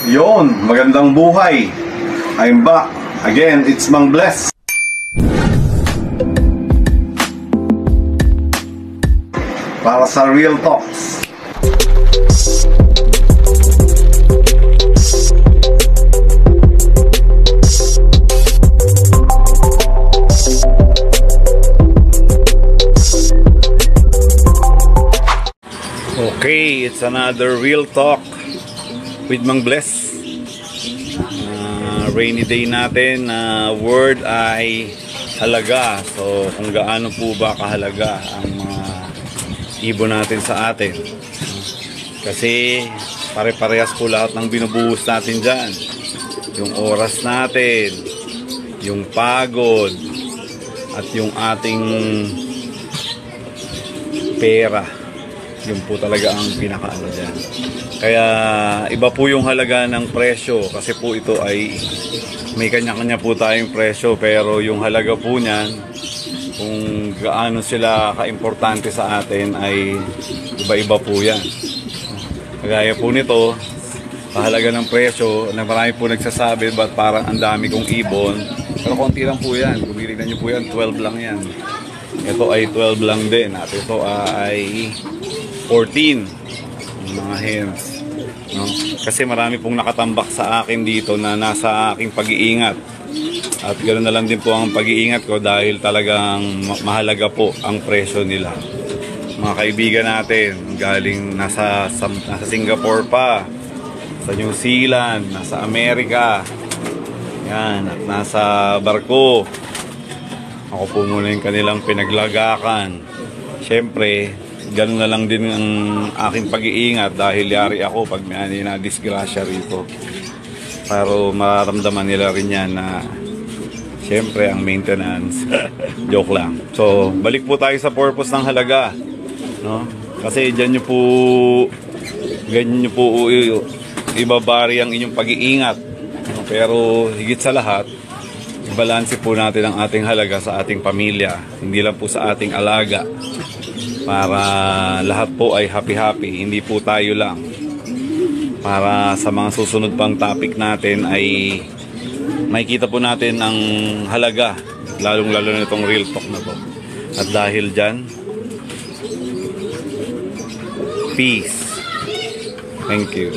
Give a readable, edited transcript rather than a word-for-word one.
Yon, magandang buhay. I'm back. Again, it's Mang Bless. Para sa Real Talks. Okay, it's another Real Talk with Mang Bless. Rainy day natin. Word ay halaga. So kung gaano po ba kahalaga ang mga ibon natin sa atin. Kasi pare-parehas po lahat ng binubuhos natin dyan. Yung oras natin, yung pagod, at yung ating pera. Yun po talaga ang pinakaano dyan. Kaya iba po yung halaga ng presyo kasi po ito ay may kanya-kanya po tayong presyo, pero yung halaga po niyan kung gaano sila kaimportante sa atin ay iba-iba po yan. Kagaya po nito, kahalaga ng presyo na marami po nagsasabi ba't parang ang dami kong ibon, pero konti lang po yan. Kung titignan nyo po yan, 12 lang yan. Ito ay 12 lang din at ito ay 14 mga hens, no? Kasi marami pong nakatambak sa akin dito na nasa aking pag-iingat, at ganoon na lang din po ang pag-iingat ko dahil talagang mahalaga po ang presyo nila. Mga kaibigan natin galing nasa Singapore pa, sa New Zealand, nasa Amerika, yan, at nasa barko. Ako po muna yung kanilang pinaglagakan. Siyempre ganun na lang din ang aking pag-iingat dahil yari ako pag may na disgrasya rito. Pero mararamdaman nila rin yan na siyempre ang maintenance. Joke lang. So balik po tayo sa purpose ng halaga, no? Kasi ganyan nyo po ibabari ang inyong pag-iingat, no? Pero higit sa lahat, ibalanse po natin ang ating halaga sa ating pamilya, hindi lang po sa ating alaga, para lahat po ay happy-happy, hindi po tayo lang. Para sa mga susunod pang topic natin ay makikita po natin ang halaga, lalong-lalo na itong Real Talk na to. At dahil dyan, peace. Thank you.